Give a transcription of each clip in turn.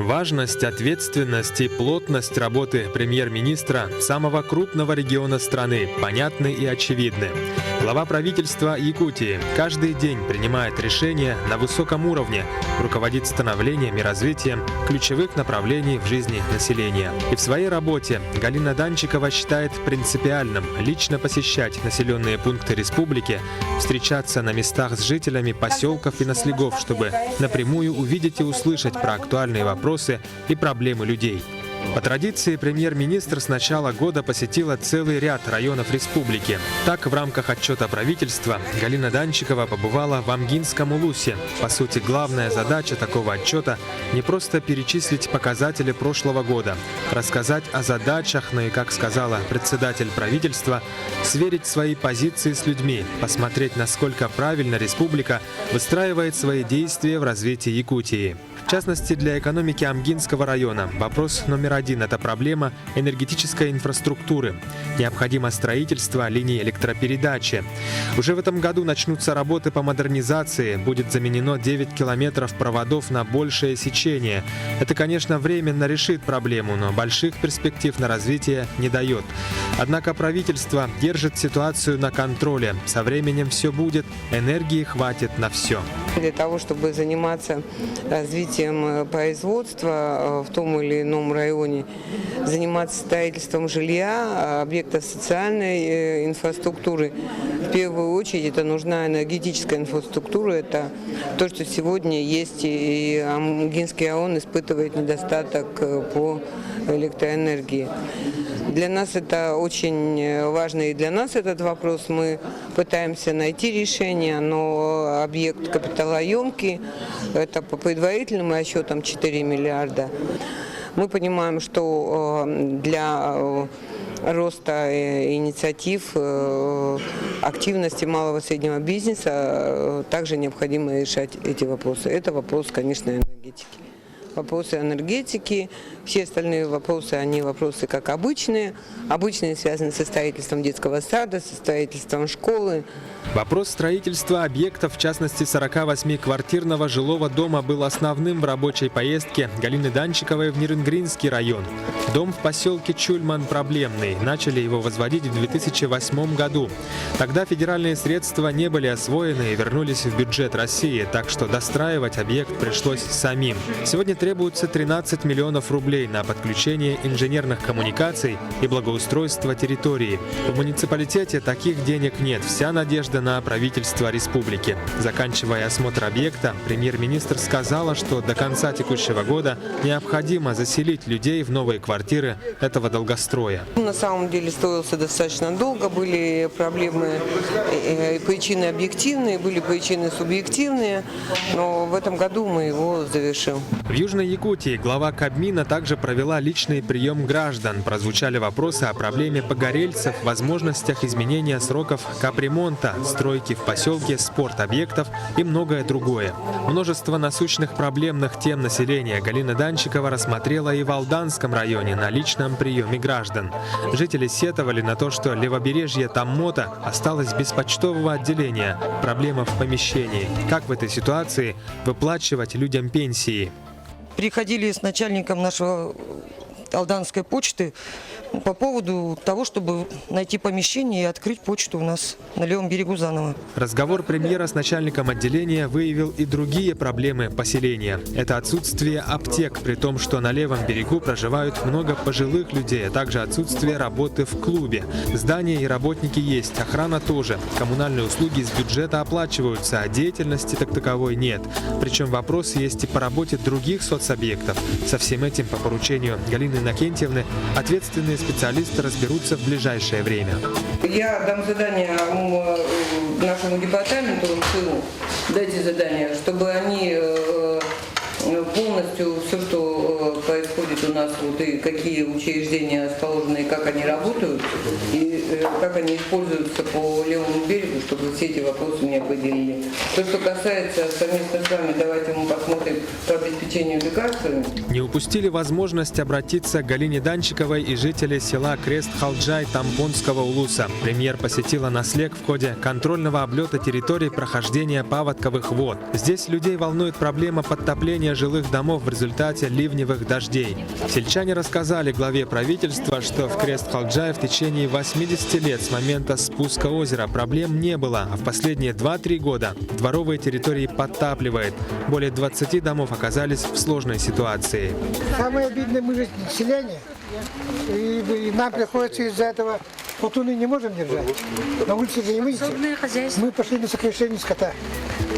Важность, ответственность и плотность работы премьер-министра самого крупного региона страны понятны и очевидны. Глава правительства Якутии каждый день принимает решения на высоком уровне, руководит становлением и развитием ключевых направлений в жизни населения. И в своей работе Галина Данчикова считает принципиальным лично посещать населенные пункты республики, встречаться на местах с жителями поселков и наследов, чтобы напрямую увидеть и услышать про актуальные вопросы и проблемы людей. По традиции, премьер-министр с начала года посетила целый ряд районов республики. Так, в рамках отчета правительства Галина Данчикова побывала в Амгинском улусе. По сути, главная задача такого отчета – не просто перечислить показатели прошлого года, рассказать о задачах, но и, как сказала председатель правительства, сверить свои позиции с людьми, посмотреть, насколько правильно республика выстраивает свои действия в развитии Якутии. В частности, для экономики Амгинского района вопрос номер один – это проблема энергетической инфраструктуры. Необходимо строительство линий электропередачи. Уже в этом году начнутся работы по модернизации, будет заменено 9 километров проводов на большее сечение. Это, конечно, временно решит проблему, но больших перспектив на развитие не дает. Однако правительство держит ситуацию на контроле. Со временем все будет, энергии хватит на все. Для того, чтобы заниматься развитием производства в том или ином районе, заниматься строительством жилья, объектов социальной инфраструктуры, в первую очередь это нужна энергетическая инфраструктура. Это то, что сегодня есть, и Амгинский район испытывает недостаток по электроэнергии. Для нас это очень важно, и для нас этот вопрос. Мы пытаемся найти решение, но объект капиталоемкий, это по предварительным расчетам 4 миллиарда. Мы понимаем, что для роста инициатив, активности малого и среднего бизнеса также необходимо решать эти вопросы. Это вопрос, конечно, энергетики. Вопросы энергетики, все остальные вопросы, они вопросы как обычные. Обычные связаны со строительством детского сада, со строительством школы. Вопрос строительства объектов, в частности 48-квартирного жилого дома, был основным в рабочей поездке Галины Данчиковой в Нерынгринский район. Дом в поселке Чульман проблемный. Начали его возводить в 2008 году. Тогда федеральные средства не были освоены и вернулись в бюджет России, так что достраивать объект пришлось самим. Сегодня требуется 13 миллионов рублей на подключение инженерных коммуникаций и благоустройство территории. В муниципалитете таких денег нет. Вся надежда на правительство республики. Заканчивая осмотр объекта, премьер-министр сказала, что до конца текущего года необходимо заселить людей в новые квартиры этого долгостроя. На самом деле строился достаточно долго, были проблемы, причины объективные, были причины субъективные, но в этом году мы его завершим. В Южной Якутии глава Кабмина также провела личный прием граждан. Прозвучали вопросы о проблеме погорельцев, возможностях изменения сроков капремонта, стройки в поселке, спортобъектов и многое другое. Множество насущных проблемных тем населения Галина Данчикова рассмотрела и в Алданском районе на личном приеме граждан. Жители сетовали на то, что левобережье Томмота осталось без почтового отделения. Проблема в помещении. Как в этой ситуации выплачивать людям пенсии? Приходили с начальником нашего Алданской почты по поводу того, чтобы найти помещение и открыть почту у нас на левом берегу заново. Разговор премьера с начальником отделения выявил и другие проблемы поселения. Это отсутствие аптек, при том, что на левом берегу проживают много пожилых людей, а также отсутствие работы в клубе. Здания и работники есть, охрана тоже. Коммунальные услуги из бюджета оплачиваются, а деятельности так таковой нет. Причем вопрос есть и по работе других соцобъектов. Со всем этим по поручению Галины Иннокентьевны ответственные специалисты разберутся в ближайшее время. Я дам задание нашему департаменту, дайте задание, чтобы они полностью все, что происходит у нас, вот, и какие учреждения расположены, и как они работают, и как они используются по левому берегу, чтобы все эти вопросы не определили. То, что касается совместно с вами, давайте мы посмотрим по обеспечению лекарствами. Не упустили возможность обратиться к Галине Данчиковой и жители села Крест-Халджай Тамбонского улуса. Премьер посетила Наслек в ходе контрольного облета территории прохождения паводковых вод. Здесь людей волнует проблема подтопления жилых домов в результате ливневых дождей. Сельчане рассказали главе правительства, что в Крест-Халджае в течение 80 лет с момента спуска озера проблем не было, а в последние 2-3 года дворовые территории подтапливает. Более 20 домов оказались в сложной ситуации. Самое обидное, мы же селяне, и нам приходится из-за этого, плотуны не можем держать. На улице же не выйдете. Мы пошли на сокращение скота.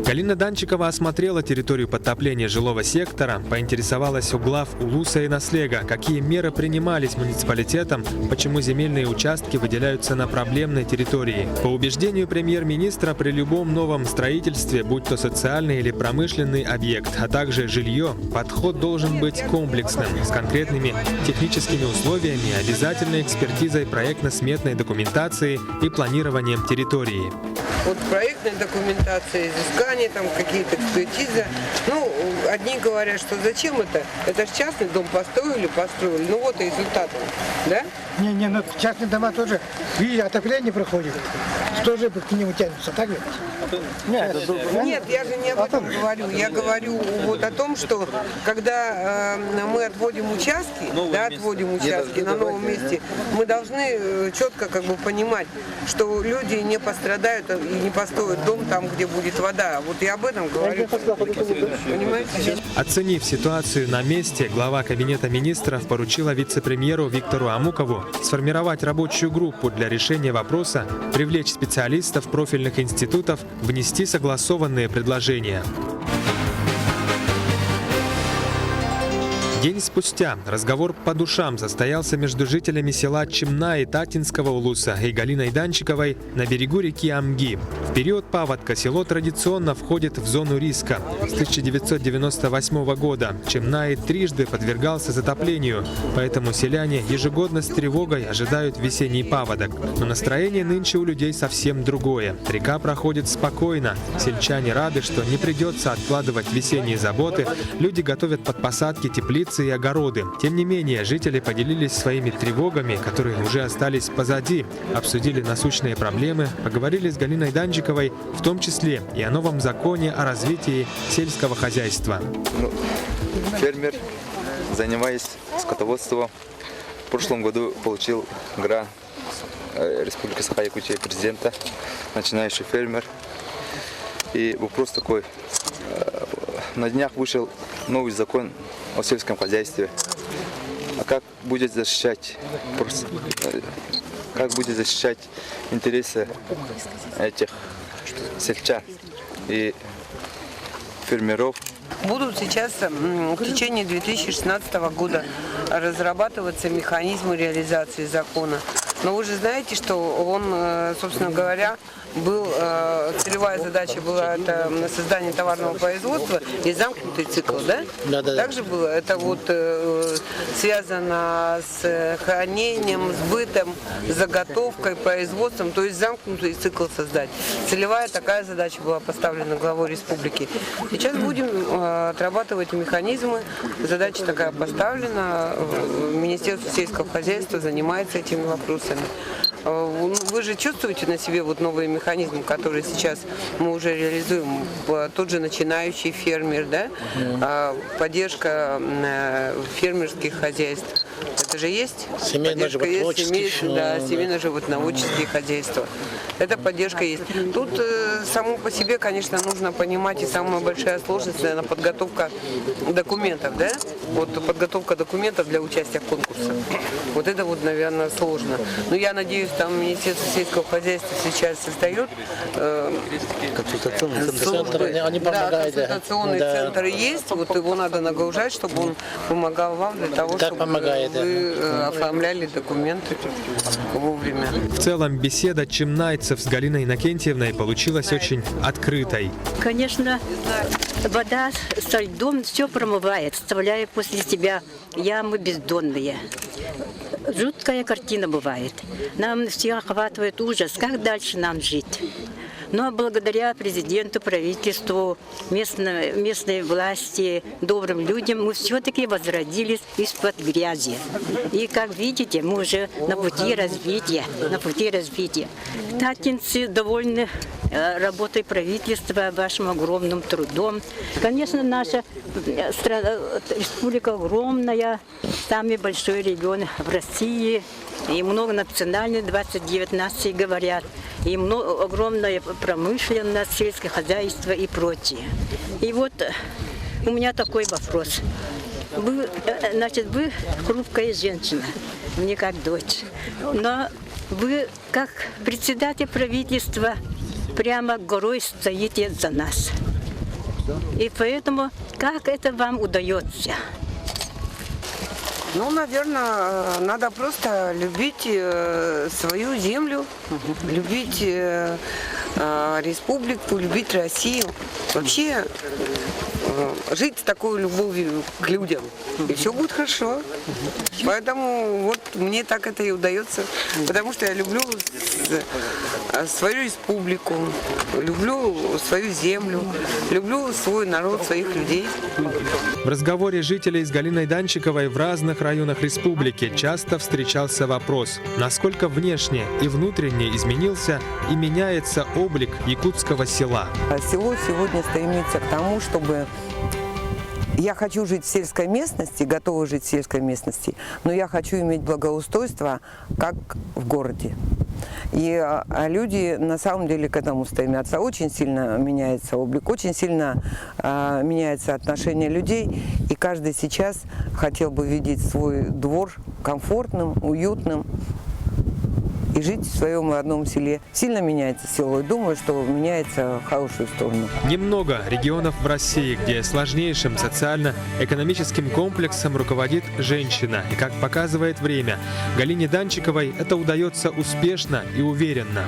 Галина Данчикова осмотрела территорию подтопления жилого сектора, поинтересовалась у глав Улуса и Наслега, какие меры принимались муниципалитетом, почему земельные участки выделяются на проблемной территории. По убеждению премьер-министра, при любом новом строительстве, будь то социальный или промышленный объект, а также жилье, подход должен быть комплексным, с конкретными техническими условиями, обязательной экспертизой проектно-сметной документации и планированием территории. Вот проектная документация, изыскания, там какие-то экспертизы. Ну, одни говорят, что зачем это? Это же частный дом построили. Ну вот и результат, да? Не, ну частные дома тоже, видите, отопление проходит, тоже к нему тянутся, так ведь? Нет, я же не об этом говорю. Я говорю вот о том, что когда мы отводим участки, на новом месте, мы должны четко как бы понимать, что люди не пострадают и не построят дом там, где будет вода. Вот я об этом говорю. Понимаете? Оценив ситуацию на месте, глава Кабинета министров поручила вице-премьеру Виктору Амукову сформировать рабочую группу для решения вопроса, привлечь специалистов профильных институтов, внести согласованные предложения. День спустя разговор по душам состоялся между жителями села Чимнаи Татинского улуса и Галиной Данчиковой на берегу реки Амги. В период паводка село традиционно входит в зону риска. С 1998 года Чимнаи трижды подвергался затоплению, поэтому селяне ежегодно с тревогой ожидают весенний паводок. Но настроение нынче у людей совсем другое. Река проходит спокойно. Сельчане рады, что не придется откладывать весенние заботы. Люди готовят под посадки теплицы и огороды. Тем не менее, жители поделились своими тревогами, которые уже остались позади, обсудили насущные проблемы, поговорили с Галиной Данчиковой, в том числе и о новом законе о развитии сельского хозяйства. Фермер, занимаясь скотоводством, в прошлом году получил грант Республики Саха-Якутия президента, начинающий фермер. И вопрос такой. На днях вышел новый закон о сельском хозяйстве. А как будет защищать интересы этих сельчан и фермеров? Будут сейчас в течение 2016 года разрабатываться механизмы реализации закона. Но вы же знаете, что он, собственно говоря, целевая задача была это создание товарного производства и замкнутый цикл, да? Да. Также было это вот связано с хранением, сбытом, заготовкой, производством, то есть замкнутый цикл создать. Целевая такая задача была поставлена главой республики. Сейчас будем отрабатывать механизмы. Задача такая поставлена. Министерство сельского хозяйства занимается этими вопросами. Вы же чувствуете на себе вот новые механизмы, которые сейчас мы уже реализуем? Тот же начинающий фермер, да? Поддержка фермерских хозяйств. Это же есть? Семейно-животноводческие хозяйства. Эта поддержка есть. Тут само по себе, конечно, нужно понимать, и самая большая сложность, наверное, подготовка документов, да? Вот подготовка документов для участия в конкурсах. Вот это вот, наверное, сложно. Но я надеюсь, там Министерство сельского хозяйства сейчас создает консультационный центр есть. Вот его надо нагружать, чтобы он помогал вам для того, чтобы вы оформляли документы вовремя. В целом, беседа чимнайцев с Галиной Иннокентьевной получилась очень открытой. Конечно, вода со льдом все промывает, оставляя после себя ямы бездонные. Жуткая картина бывает. Нам все охватывает ужас, как дальше нам жить. Но благодаря президенту, правительству, местной власти, добрым людям мы все-таки возродились из-под грязи. И как видите, мы уже на пути развития. Татинцы довольны работой правительства, вашим огромным трудом. Конечно, наша страна, республика огромная, самый большой регион в России, и многонациональный, 29 наций говорят, и огромная промышленность, сельское хозяйство и прочее. И вот у меня такой вопрос. Вы хрупкая женщина, мне как дочь, но вы как председатель правительства прямо горой стоите за нас. И поэтому, как это вам удается? Ну, наверное, надо просто любить свою землю, любить республику, любить Россию. Вообще жить с такой любовью к людям, и все будет хорошо. Поэтому вот мне так это и удается, потому что я люблю свою республику, люблю свою землю, люблю свой народ, своих людей. В разговоре жителей с Галиной Данчиковой в разных районах республики часто встречался вопрос, насколько внешне и внутренне изменился и меняется облик якутского села. Село сегодня стремится к тому, чтобы... Я хочу жить в сельской местности, готова жить в сельской местности, но я хочу иметь благоустройство, как в городе. И люди на самом деле к этому стремятся. Очень сильно меняется облик, очень сильно меняется отношение людей. И каждый сейчас хотел бы видеть свой двор комфортным, уютным и жить в своем родном селе. Сильно меняется село, и думаю, что меняется в хорошую сторону. Немного регионов в России, где сложнейшим социально-экономическим комплексом руководит женщина. И, как показывает время, Галине Данчиковой это удается успешно и уверенно.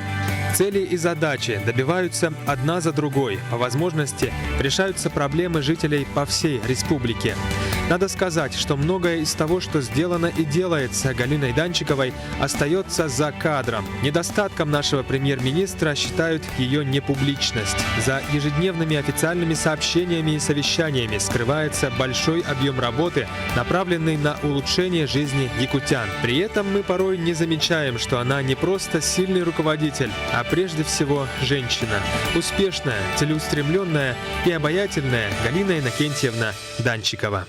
Цели и задачи добиваются одна за другой. По возможности решаются проблемы жителей по всей республике. Надо сказать, что многое из того, что сделано и делается Галиной Данчиковой, остается за кадром. Недостатком нашего премьер-министра считают ее непубличность. За ежедневными официальными сообщениями и совещаниями скрывается большой объем работы, направленный на улучшение жизни якутян. При этом мы порой не замечаем, что она не просто сильный руководитель, а прежде всего женщина. Успешная, целеустремленная и обаятельная Галина Иннокентьевна Данчикова.